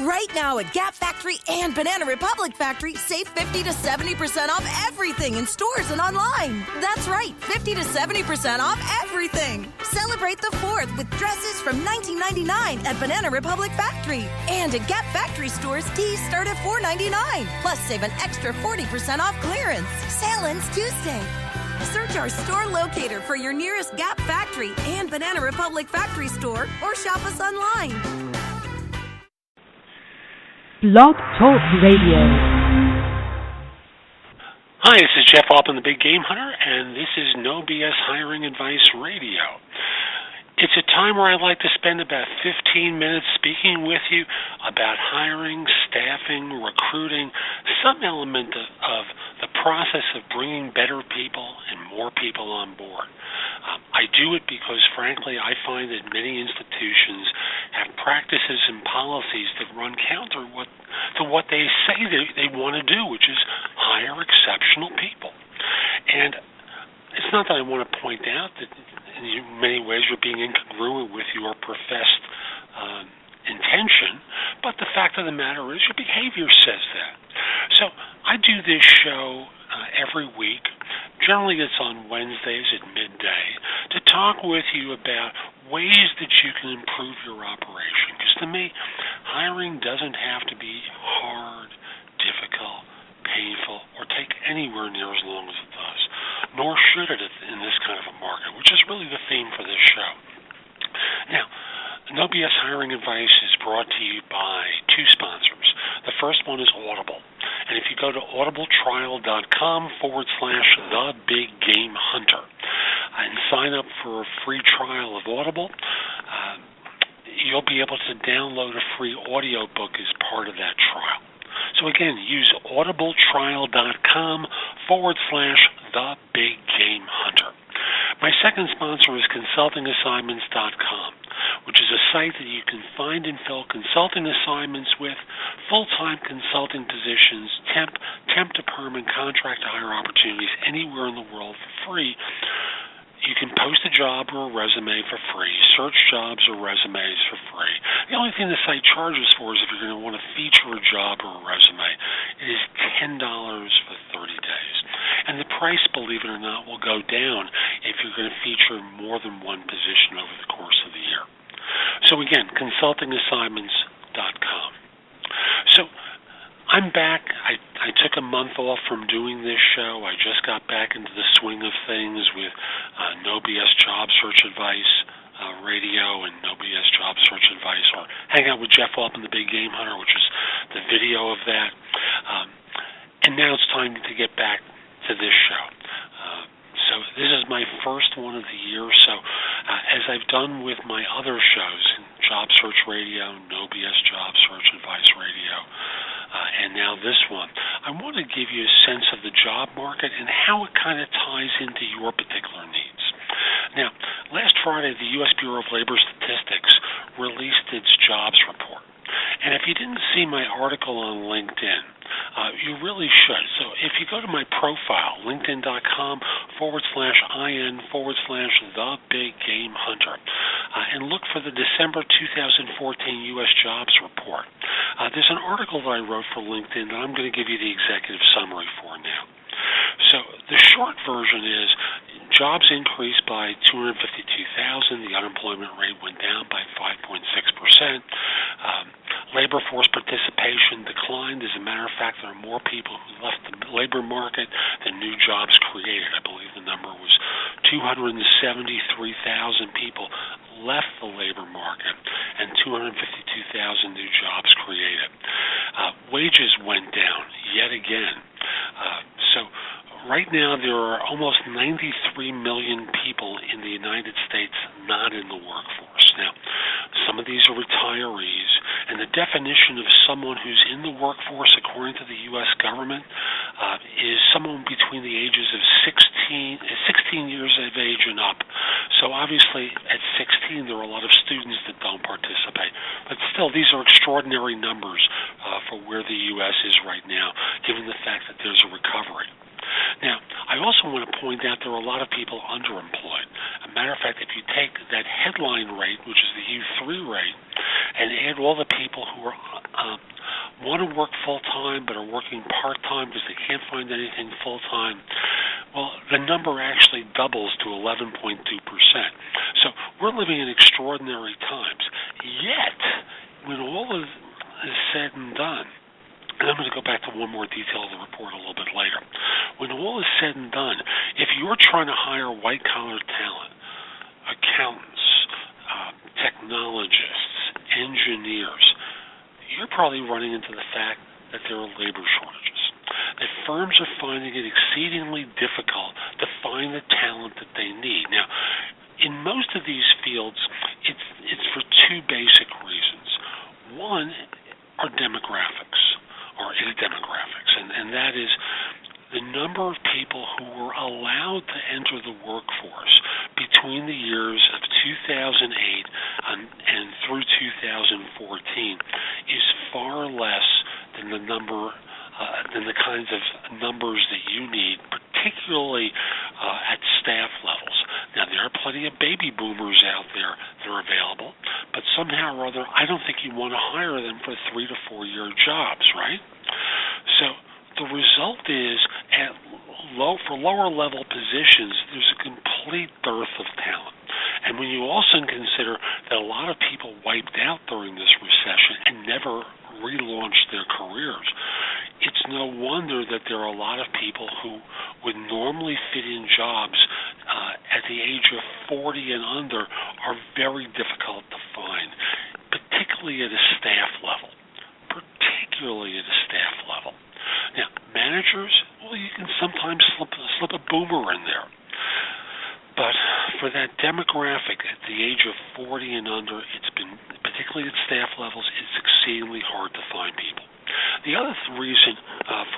Right now at Gap Factory and Banana Republic Factory, save 50 to 70% off everything in stores and online. That's right, 50 to 70% off everything. Celebrate the 4th with dresses from $19.99 at Banana Republic Factory. And at Gap Factory stores, tees start at $4.99. Plus, save an extra 40% off clearance. Sale ends Tuesday. Search our store locator for your nearest Gap Factory and Banana Republic Factory store or shop us online. Blog Talk Radio. Hi, this is Jeff Altman, the Big Game Hunter, and this is No BS Hiring Advice Radio. It's a time where I like to spend about 15 minutes speaking with you about hiring, staffing, recruiting, some element of the process of bringing better people and more people on board. I do it because, frankly, I find that many institutions have practices and policies that run counter to what they say they want to do, which is hire exceptional people. And it's not that I want to point out that in many ways you're being incongruent with your professed intention, but the fact of the matter is your behavior says that. So I do this show every week. Generally it's on Wednesdays at midday to talk with you about ways that you can improve your operation. Because to me, hiring doesn't have to be hard, difficult, painful, or take anywhere near as long as it does. Nor should it in this kind of a market, which is really the theme for this show. Now, No BS Hiring Advice is brought to you by two sponsors. The first one is Audible. And if you go to audibletrial.com/thebiggamehunter and sign up for a free trial of Audible, you'll be able to download a free audiobook as part of that trial. So again, use audibletrial.com/thebiggamehunter. My second sponsor is consultingassignments.com, which is a site that you can find and fill consulting assignments with, full-time consulting positions, temp to perm, and contract to hire opportunities anywhere in the world for free. You can post a job or a resume for free, search jobs or resumes for free. The only thing the site charges for is if you're going to want to feature a job or a resume. It is $10 for 30 days. And the price, believe it or not, will go down if you're going to feature more than one position over the course of the year. So again, consultingassignments.com. So I'm back. I took a month off from doing this show. I just got back into the swing of things with No BS Job Search Advice Radio and No BS Job Search Advice, or hang out with Jeff Altman, the Big Game Hunter, which is the video of that. And now it's time to get back to this show. So this is my first one of the year. So as I've done with my other shows, Job Search Radio, No BS Job Search Advice Radio, and now this one, I want to give you a sense of the job market and how it kind of ties into your particular needs. Now, last Friday, the U.S. Bureau of Labor Statistics released its jobs report. And if you didn't see my article on LinkedIn, you really should. So if you go to my profile, linkedin.com/IN/thebiggamehunter, and look for the December 2014 U.S. jobs report, there's an article that I wrote for LinkedIn that I'm going to give you the executive summary for now. So the short version is jobs increased by 252,000. The unemployment rate went down by 5.6%. Labor force participation declined. As a matter of fact, there are more people who left the labor market than new jobs created. I believe the number was 273,000 people left the labor market and 252,000 new jobs created. Wages went down yet again. So right now there are almost 93 million people in the United States not in the workforce. Now, some of these are retirees, and the definition of someone who's in the workforce, according to the U.S. government, is someone between the ages of 16 years of age and up. So obviously at 16 there are a lot of students that don't participate. But still, these are extraordinary numbers for where the U.S. is right now, given the fact that there's a recovery. Now, I also want to point out there are a lot of people underemployed. As a matter of fact, if you take that headline rate, which is the U3 rate, and add all the people who are want to work full-time but are working part-time because they can't find anything full-time, well, the number actually doubles to 11.2%. So we're living in extraordinary times. Yet, when all is said and done, and I'm going to go back to one more detail of the report a little bit later. When all is said and done, if you're trying to hire white-collar talent, accountants, technologists, engineers, you're probably running into the fact that there are labor shortages, that firms are finding it exceedingly difficult to find the talent that they need. Now, in most of these fields, it's for two basic reasons. One are demographics, and that is the number of people who were allowed to enter the workforce between the years of 2008 and through 2014 is far less than the number, than the kinds of numbers that you need, particularly at staff levels. Now, there are plenty of baby boomers out there that are available, but somehow or other, I don't think you want to hire them for 3 to 4 year jobs, right? So the result is, for lower level positions, there's a complete dearth of talent. And when you also consider that a lot of people wiped out during this recession and never relaunched their careers, it's no wonder that there are a lot of people who would normally fit in jobs at the age of 40 and under are very difficult to find, particularly at a staff level. Now, managers, well, you can sometimes slip a boomer in there. But for that demographic at the age of 40 and under, it's been, particularly at staff levels, it's exceedingly hard to find people. The other reason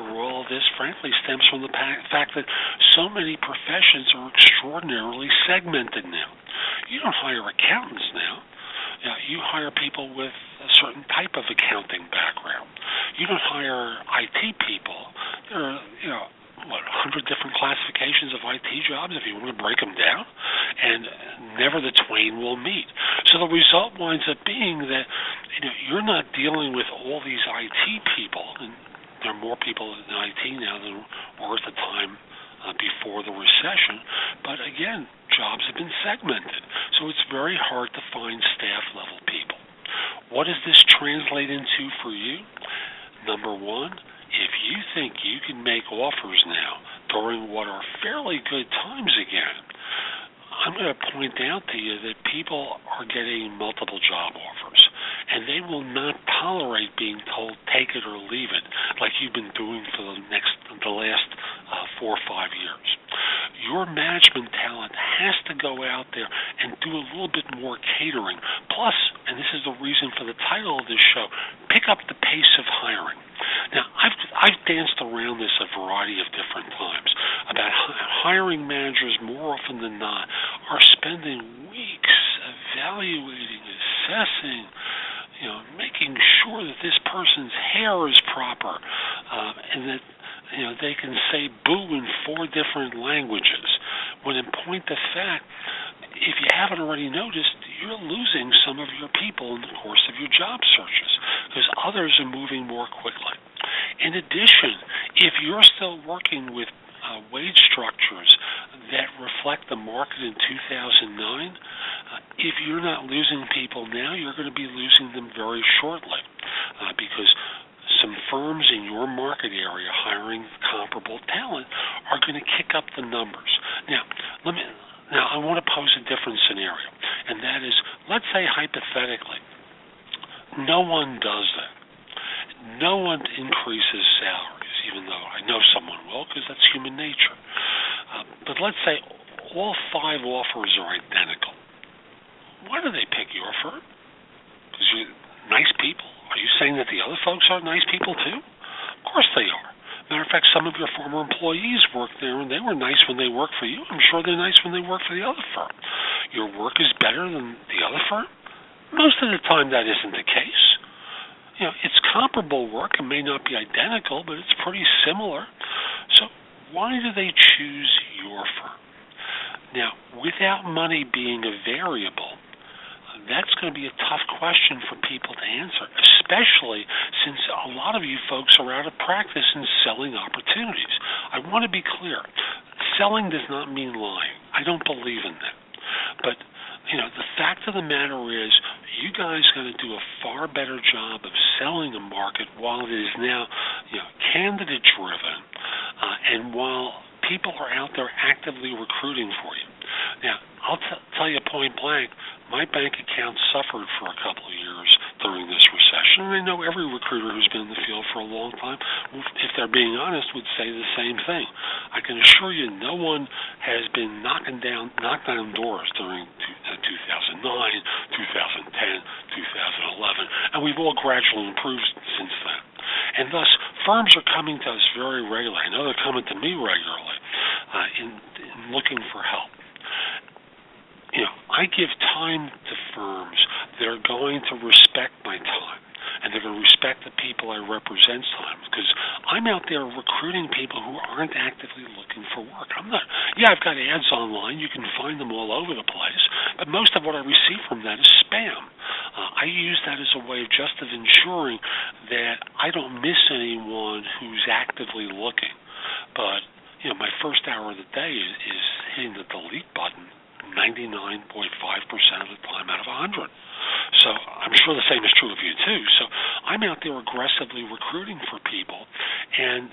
for all of this, frankly, stems from the fact that so many professions are extraordinarily segmented now. You don't hire accountants now. You hire people with a certain type of accounting background. You don't hire IT people. There are, 100 different classifications of IT jobs if you want to break them down, and never the twain will meet. So the result winds up being that you're not dealing with all these IT people, and there are more people in IT now than were at the time before the recession. But again, jobs have been segmented, so it's very hard to find staff-level people. What does this translate into for you? Number one, if you think you can make offers now during what are fairly good times again, I'm going to point out to you that people are getting multiple job offers, and they will not tolerate being told take it or leave it like you've been doing for the last 4 or 5 years. Your management talent has to go out there and do a little bit more catering. Plus, and this is the reason for the title of this show, pick up the pace of hiring. Now, I've danced around this a variety of different times about hiring managers more often than not are spending weeks evaluating, assessing, making sure that this person's hair is proper, and that they can say boo in 4 different languages. When in point of fact, if you haven't already noticed, you're losing some of your people in the course of your job searches because others are moving more quickly. In addition, if you're still working with wage structures that reflect the market in 2009, if you're not losing people now, you're going to be losing them very shortly because some firms in your market area hiring comparable talent are going to kick up the numbers. Now, I want to pose a different scenario, and that is, let's say hypothetically, no one does that. No one increases salaries, even though I know someone will, because that's human nature. But let's say all 5 offers are identical. Why do they pick your firm? Because you're nice people. Are you saying that the other folks are nice people too? Of course they are. Matter of fact, some of your former employees worked there, and they were nice when they worked for you. I'm sure they're nice when they work for the other firm. Your work is better than the other firm? Most of the time that isn't the case. It's comparable work. It may not be identical, but it's pretty similar. So why do they choose your firm? Now, without money being a variable, that's going to be a tough question for people to answer, especially since a lot of you folks are out of practice in selling opportunities. I want to be clear. Selling does not mean lying. I don't believe in that. But, the fact of the matter is you guys got to do a far better job of selling a market while it is now, candidate-driven, and while people are out there actively recruiting for you. Now, I'll tell you point blank, my bank account suffered for a couple of years during this recession, and I know every recruiter who's been in the field for a long time, if they're being honest, would say the same thing. I can assure you no one has been knocking down doors during 2009, 2010, 2011, and we've all gradually improved since then. And thus, firms are coming to us very regularly. I know they're coming to me regularly in looking for help. I give time to firms that are going to respect my time, and they're going to respect the people I represent's time, because I'm out there recruiting people who aren't actively looking for work. I've got ads online. You can find them all over the place, but most of what I receive from that is spam. I use that as a way of ensuring that I don't miss anyone who's actively looking. But, my first hour of the day is hitting the delete button 99.5% of the time out of 100. So I'm sure the same is true of you too. So I'm out there aggressively recruiting for people, and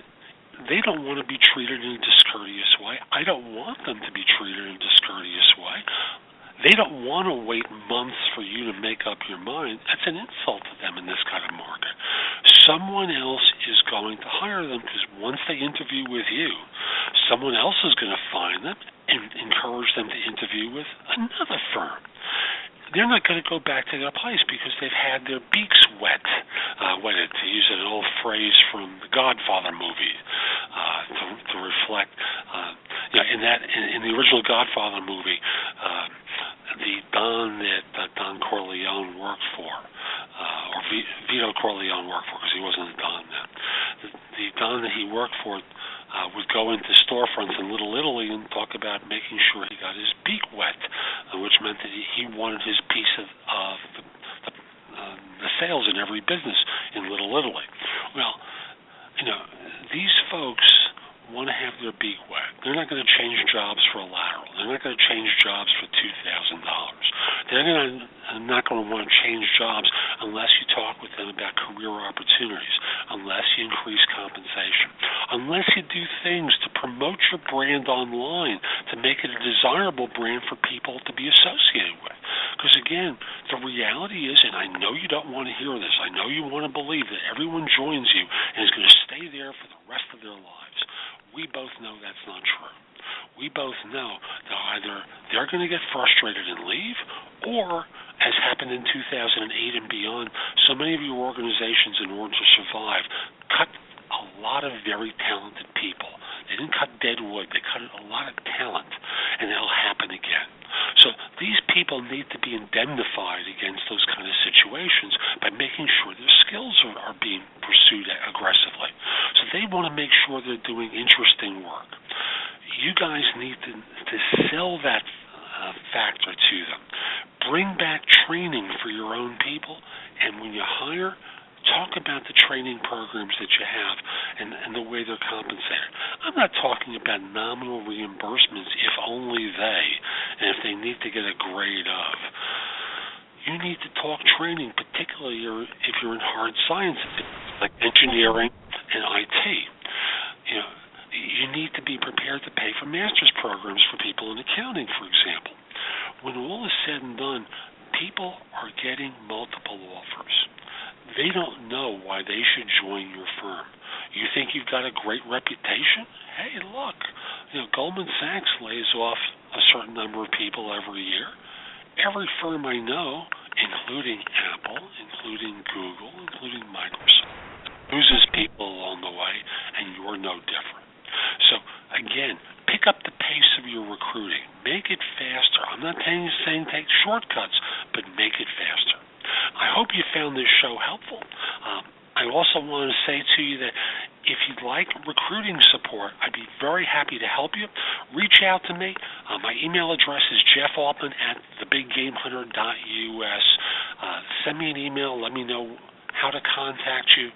they don't want to be treated in a discourteous way. I don't want them to be treated in a discourteous way. They don't want to wait months for you to make up your mind. That's an insult to them in this kind of market. Someone else is going to hire them, because once they interview with you, someone else is going to find them and encourage them to interview with another firm. They're not going to go back to their place because they've had their beaks wetted, to use an old phrase from the Godfather movie, to reflect. In the original Godfather movie, the Don that Don Corleone worked for, or Vito Corleone worked for, because he wasn't a Don then. The Don that he worked for would go into storefronts in Little Italy and talk about making sure he got his beak wet, which meant that he wanted his piece of the sales in every business in Little Italy. Well, these folks want to have their beak wet. They're not going to change jobs for a lateral. They're not going to change jobs for $2,000. They're not going to want to change jobs unless you talk with them about career opportunities, unless you increase compensation, unless you do things to promote your brand online to make it a desirable brand for people to be associated with. Because again, the reality is, and I know you don't want to hear this, I know you want to believe that everyone joins you and is going to stay there for the rest of their lives. We both know that's not true. We both know that either they're going to get frustrated and leave, or, as happened in 2008 and beyond, so many of your organizations, in order to survive, cut a lot of very talented people. They didn't cut dead wood. They cut a lot of talent, and it'll happen again. So these people need to be indemnified against those kind of situations by making sure their skills are being pursued aggressively. So they want to make sure they're doing interesting work. You guys need to sell that factor to them. Bring back training for your own people, and when you hire, talk about the training programs that you have and the way they're compensated. I'm not talking about nominal reimbursements if only they, and if they need to get a grade of. You need to talk training, particularly if you're in hard sciences, like engineering and IT. You need to be prepared to pay for master's programs for people in accounting, for example. When all is said and done, people are getting multiple offers. They don't know why they should join your firm. You think you've got a great reputation? Hey, look, Goldman Sachs lays off a certain number of people every year. Every firm I know, including Apple, including Google, including Microsoft, loses people along the way, and you're no different. So, again, pick up the pace of your recruiting. Make it faster. I'm not saying take shortcuts, but make it faster. I hope you found this show helpful. I also want to say to you that If you'd like recruiting support, I'd be very happy to help you. Reach out to me. My email address is jeffaltman@thebiggamehunter.us. Send me an email. Let me know how to contact you.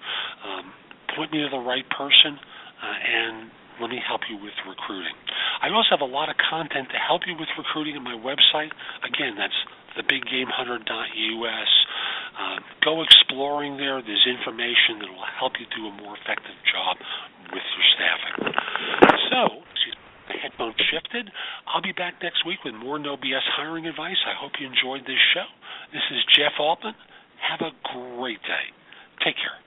Point me to the right person, and let me help you with recruiting. I also have a lot of content to help you with recruiting on my website. Again, that's thebiggamehunter.us. Go exploring there. There's information that will help you do a more effective job with your staffing. So, the headphones shifted. I'll be back next week with more No BS hiring advice. I hope you enjoyed this show. This is Jeff Altman. Have a great day. Take care.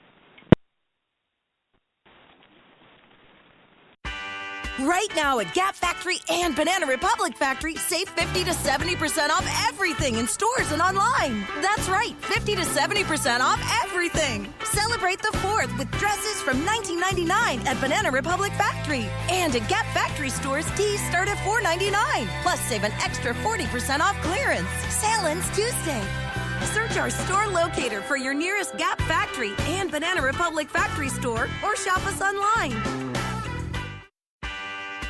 Right now at Gap Factory and Banana Republic Factory, save 50 to 70% off everything in stores and online. That's right, 50 to 70% off everything. Celebrate the 4th with dresses from $19.99 at Banana Republic Factory. And at Gap Factory stores, tees start at $4.99. Plus, save an extra 40% off clearance. Sale ends Tuesday. Search our store locator for your nearest Gap Factory and Banana Republic Factory store or shop us online.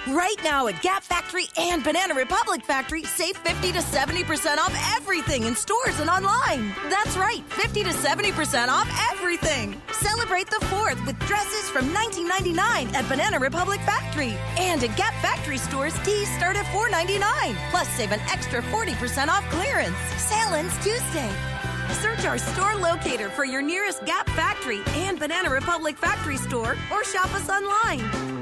Right now at Gap Factory and Banana Republic Factory, save 50 to 70% off everything in stores and online. That's right, 50 to 70% off everything. Celebrate the 4th with dresses from $19.99 at Banana Republic Factory. And at Gap Factory stores, tees start at $4.99. Plus, save an extra 40% off clearance. Sale ends Tuesday. Search our store locator for your nearest Gap Factory and Banana Republic Factory store or shop us online.